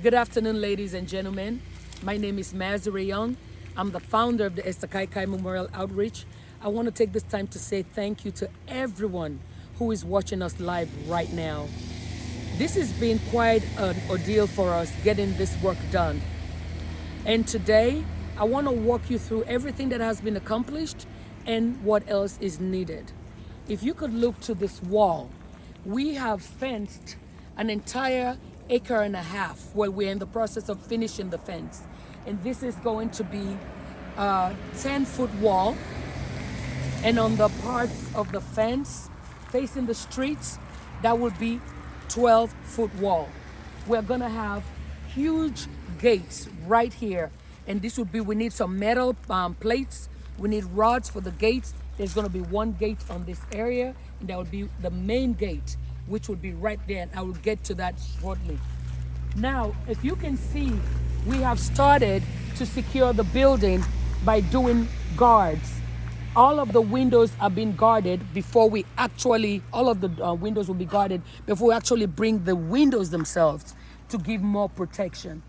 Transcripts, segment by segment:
Good afternoon, ladies and gentlemen. My name is Mazure Young. I'm the founder of the Esther Kai Kai Memorial Outreach. I want to take this time to say thank you to everyone who is watching us live right now. This has been quite an ordeal for us getting this work done. And today, I want to walk you through everything that has been accomplished and what else is needed. If you could look to this wall, we have fenced an entire acre and a half. Well, we're in the process of finishing the fence. And this is going to be a 10-foot wall. And on the parts of the fence facing the streets, that will be 12-foot wall. We're gonna have huge gates right here. And this would be, we need some metal plates. We need rods for the gates. There's gonna be one gate on this area, and that would be the main gate, which would be right there, and I will get to that shortly. Now, if you can see, we have started to secure the building by doing guards. All of the windows are being guarded before we actually, all of the windows will be guarded before we actually bring the windows themselves to give more protection.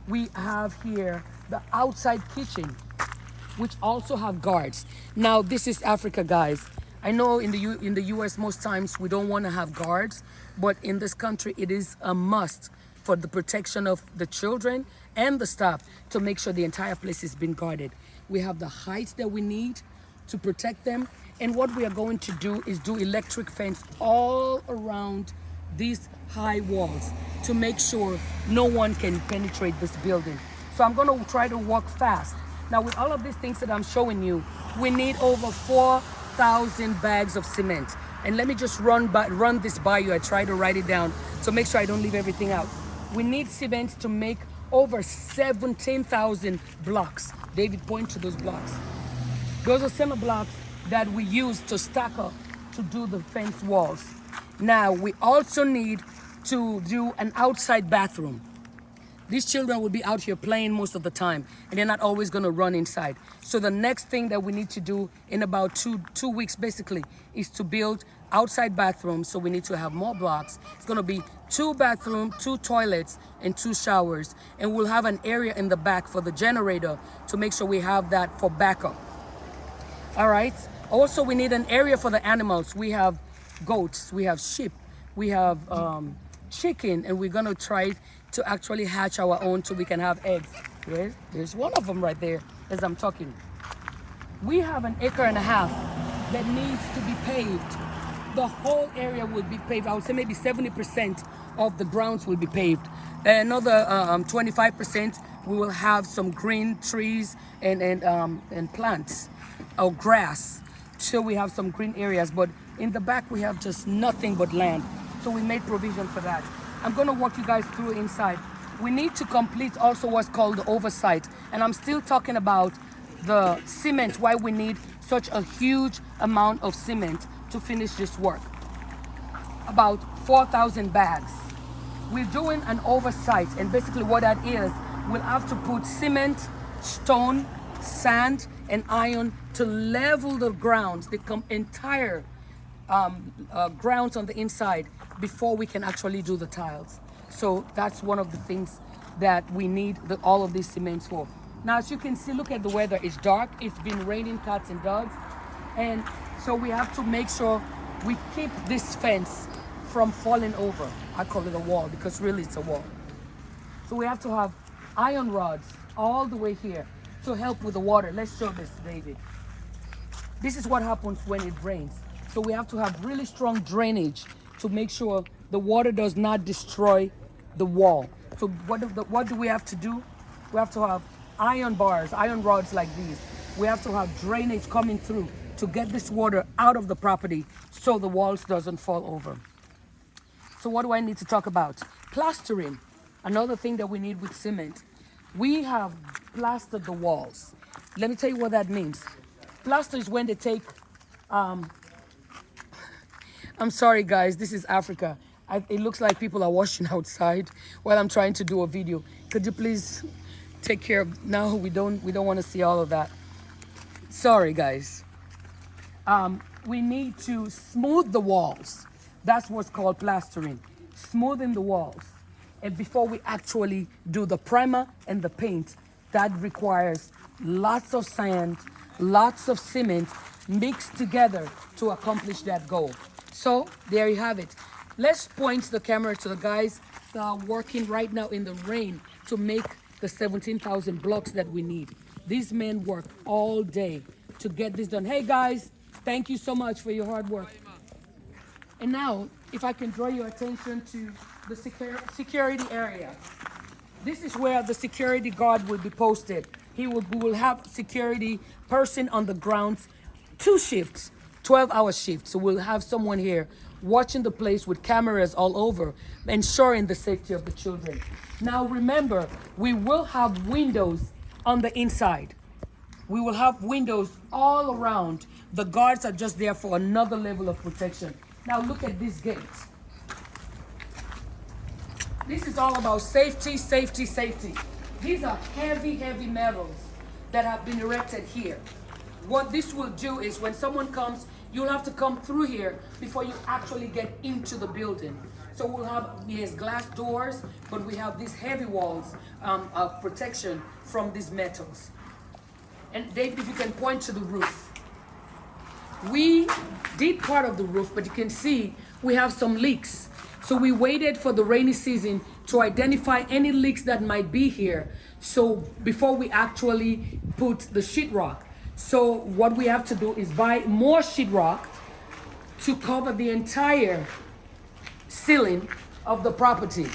We have here the outside kitchen, which also have guards. Now, this is Africa, guys. I know in the US most times we don't want to have guards, but in this country it is a must for the protection of the children and the staff to make sure the entire place is being guarded. We have the height that we need to protect them, and what we are going to do is do electric fence all around these high walls to make sure no one can penetrate this building. So I'm going to try to walk fast. Now, with all of these things that I'm showing you, we need over 4,000 bags of cement. And let me just run this by you. I try to write it down to make sure I don't leave everything out. We need cement to make over 17,000 blocks. David, point to those blocks. Those are cement blocks that we use to stack up to do the fence walls. Now, we also need to do an outside bathroom. These children will be out here playing most of the time, and they're not always going to run inside. So the next thing that we need to do in about two weeks, basically, is to build outside bathrooms. So we need to have more blocks. It's going to be 2 bathrooms, 2 toilets, and 2 showers. And we'll have an area in the back for the generator to make sure we have that for backup. All right. Also, we need an area for the animals. We have goats, we have sheep, we have chicken, and we're going to try to actually hatch our own so we can have eggs. There's one of them right there as I'm talking. We have an acre and a half that needs to be paved. The whole area will be paved. I would say maybe 70% of the grounds will be paved. Another 25% we will have some green trees and plants or grass, so we have some green areas. But in the back we have just nothing but land, so we made provision for that. I'm going to walk you guys through inside. We need to complete also what's called the oversight, and I'm still talking about the cement, why we need such a huge amount of cement to finish this work. About 4,000 bags. We're doing an oversight, and basically what that is, we'll have to put cement, stone, sand, and iron to level the grounds, the entire grounds on the inside before we can actually do the tiles. So that's one of the things that we need all of these cements for. Now, as you can see, look at the weather. It's dark. It's been raining cats and dogs. And so we have to make sure we keep this fence from falling over. I call it a wall because really it's a wall. So we have to have iron rods all the way here to help with the water. Let's show this, David. This is what happens when it rains. So we have to have really strong drainage to make sure the water does not destroy the wall. So what do we have to do? We have to have iron bars, iron rods like these. We have to have drainage coming through to get this water out of the property so the walls doesn't fall over. So what do I need to talk about? Plastering, another thing that we need with cement. We have plastered the walls. Let me tell you what that means. Plaster is when they take, I'm sorry guys, this is Africa. It looks like people are washing outside while I'm trying to do a video. Could you please take care of, no, we don't want to see all of that. Sorry guys. We need to smooth the walls. That's what's called plastering, smoothing the walls. And before we actually do the primer and the paint, that requires lots of sand, lots of cement mixed together to accomplish that goal. So there you have it. Let's point the camera to the guys that are working right now in the rain to make the 17,000 blocks that we need. These men work all day to get this done. Hey guys, thank you so much for your hard work. And now, if I can draw your attention to the security area. This is where the security guard will be posted. We will have security person on the grounds, 2 shifts, 12-hour shifts. So we'll have someone here watching the place with cameras all over, ensuring the safety of the children. Now remember, we will have windows on the inside. We will have windows all around. The guards are just there for another level of protection. Now look at this gate. This is all about safety, safety, safety. These are heavy, heavy metals that have been erected here. What this will do is when someone comes, you'll have to come through here before you actually get into the building. So we'll have, yes, glass doors, but we have these heavy walls of protection from these metals. And David, if you can point to the roof. We did part of the roof, but you can see we have some leaks. So we waited for the rainy season to identify any leaks that might be here. So before we actually put the sheetrock. So what we have to do is buy more sheetrock to cover the entire ceiling of the property.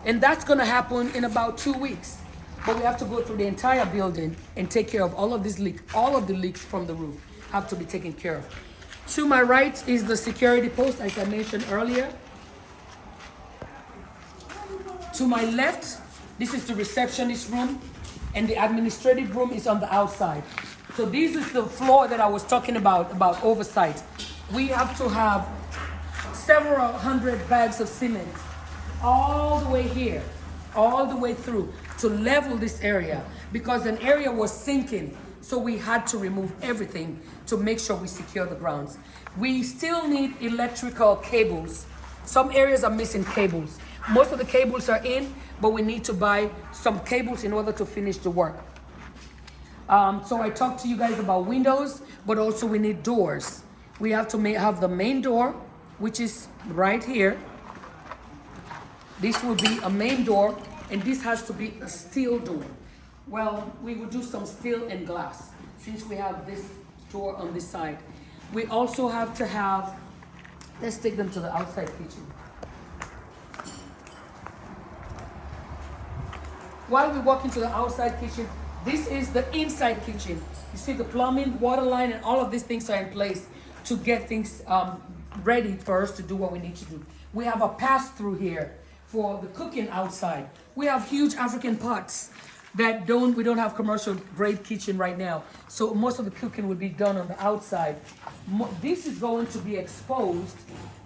And that's gonna happen in about 2 weeks. But we have to go through the entire building and take care of all of these leaks. All of the leaks from the roof have to be taken care of. To my right is the security post, as I mentioned earlier. To my left, this is the receptionist room, and the administrative room is on the outside. So this is the floor that I was talking about oversight. We have to have several hundred bags of cement all the way here, all the way through to level this area because an area was sinking. So we had to remove everything to make sure we secure the grounds. We still need electrical cables. Some areas are missing cables. Most of the cables are in, but we need to buy some cables in order to finish the work. So I talked to you guys about windows, but also we need doors. We have to have the main door, which is right here. This will be a main door, and this has to be a steel door. Well, we will do some steel and glass since we have this door on this side. We also have to have, let's take them to the outside kitchen. While we walk into the outside kitchen, this is the inside kitchen. You see the plumbing, water line, and all of these things are in place to get things ready for us to do what we need to do. We have a pass-through here for the cooking outside. We have huge African pots that we don't have commercial grade kitchen right now. So most of the cooking will be done on the outside. This is going to be exposed,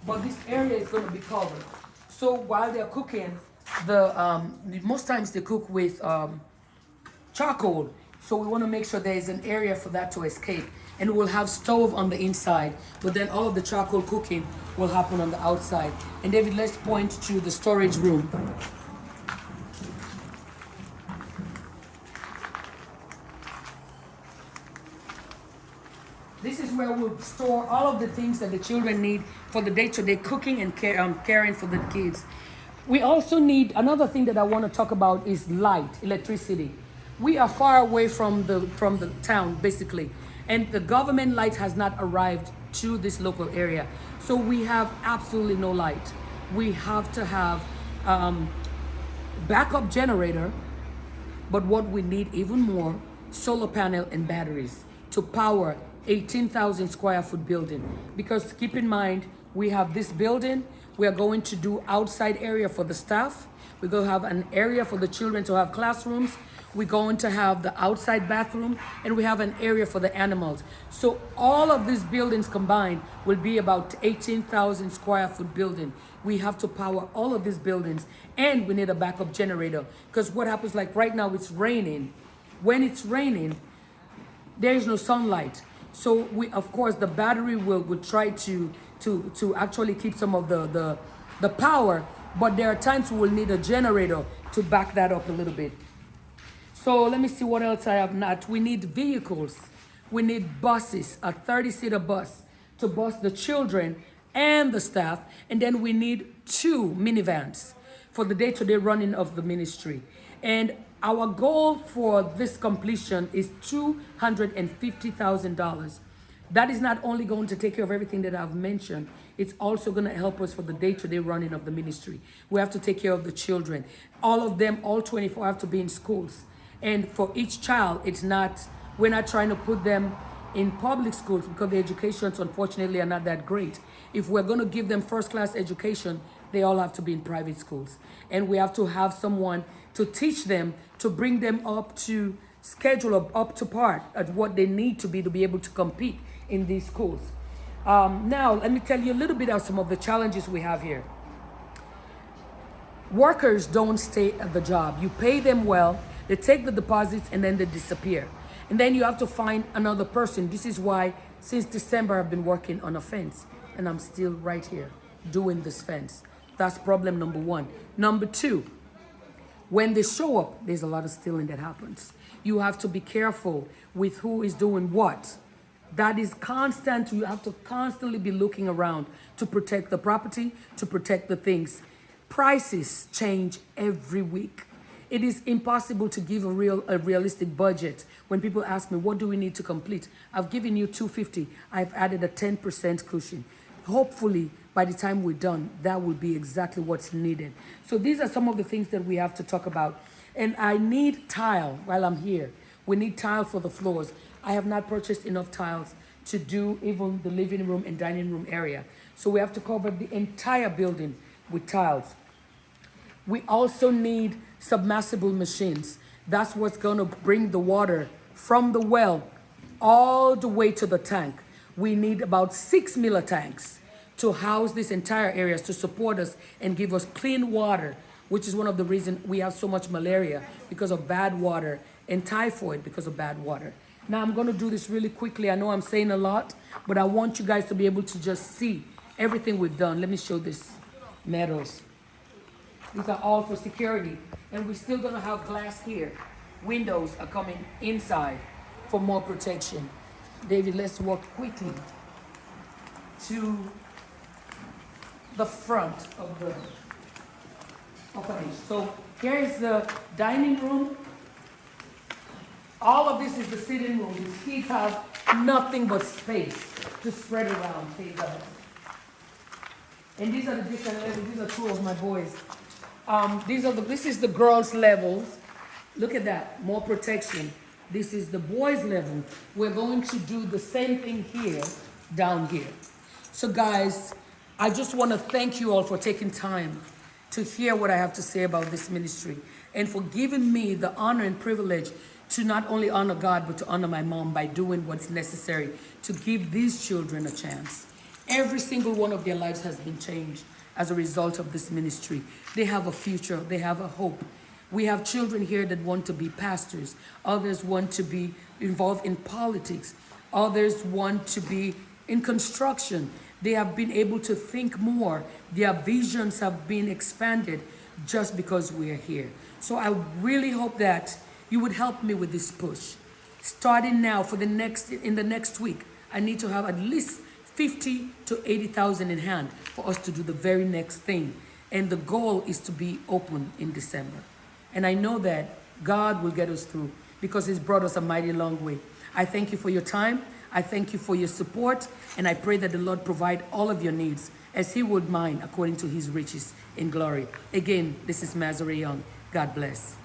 but this area is going to be covered. So while they're cooking, most times they cook with charcoal. So we want to make sure there is an area for that to escape. And we'll have stove on the inside, but then all of the charcoal cooking will happen on the outside. And David, let's point to the storage room. This is where we'll store all of the things that the children need for the day-to-day cooking and caring for the kids. We also need, another thing that I want to talk about is light, electricity. We are far away from the town, basically, and the government light has not arrived to this local area. So we have absolutely no light. We have to have backup generator, but what we need even more, solar panel and batteries to power 18,000 square foot building. Because keep in mind, we have this building, we are going to do outside area for the staff. We're going to have an area for the children to have classrooms. We're going to have the outside bathroom, and we have an area for the animals. So all of these buildings combined will be about 18,000 square foot building. We have to power all of these buildings, and we need a backup generator. Because what happens, like right now, it's raining. When it's raining, there is no sunlight. So we, of course, the battery will try to actually keep some of the power, but there are times we will need a generator to back that up a little bit. So let me see what else I have not. We need vehicles. We need buses, a 30-seater bus to bus the children and the staff. And then we need 2 minivans for the day-to-day running of the ministry. And our goal for this completion is $250,000. That is not only going to take care of everything that I've mentioned, it's also going to help us for the day-to-day running of the ministry. We have to take care of the children. All of them, all 24, have to be in schools. And for each child, we're not trying to put them in public schools because the educations, unfortunately, are not that great. If we're going to give them first-class education, they all have to be in private schools. And we have to have someone to teach them, to bring them up to schedule, up to par at what they need to be able to compete in these schools. Now, let me tell you a little bit of some of the challenges we have here. Workers don't stay at the job. You pay them well, they take the deposits, and then they disappear. And then you have to find another person. This is why since December I've been working on a fence, and I'm still right here doing this fence. That's problem number 1. Number 2, when they show up, there's a lot of stealing that happens. You have to be careful with who is doing what. That is constant. You have to constantly be looking around to protect the property, to protect the things. Prices change every week. It is impossible to give a realistic budget. When people ask me, what do we need to complete? I've given you $250. I've added a 10% cushion. Hopefully, by the time we're done, that will be exactly what's needed. So these are some of the things that we have to talk about. And I need tile while I'm here. We need tile for the floors. I have not purchased enough tiles to do even the living room and dining room area. So we have to cover the entire building with tiles. We also need submersible machines. That's what's going to bring the water from the well all the way to the tank. We need about 6 Miller tanks to house this entire areas, to support us and give us clean water, which is one of the reasons we have so much malaria because of bad water, and typhoid because of bad water. Now I'm going to do this really quickly. I know I'm saying a lot, but I want you guys to be able to just see everything we've done. Let me show this metals. These are all for security. And we're still going to have glass here. Windows are coming inside for more protection. David, let's walk quickly to the front of the orphanage. So here is the dining room. All of this is the sitting room. These kids have nothing but space to spread around. And these are the different levels. These are 2 of my boys. This is the girls' levels. Look at that, more protection. This is the boys' level. We're going to do the same thing here, down here. So guys, I just want to thank you all for taking time to hear what I have to say about this ministry and for giving me the honor and privilege to not only honor God, but to honor my mom by doing what's necessary to give these children a chance. Every single one of their lives has been changed as a result of this ministry. They have a future, they have a hope. We have children here that want to be pastors. Others want to be involved in politics. Others want to be in construction. They have been able to think more. Their visions have been expanded just because we are here. So I really hope that you would help me with this push. Starting now in the next week, I need to have at least 50 to 80,000 in hand for us to do the very next thing. And the goal is to be open in December. And I know that God will get us through because He's brought us a mighty long way. I thank you for your time. I thank you for your support. And I pray that the Lord provide all of your needs as He would mine according to His riches in glory. Again, this is Mazare Young. God bless.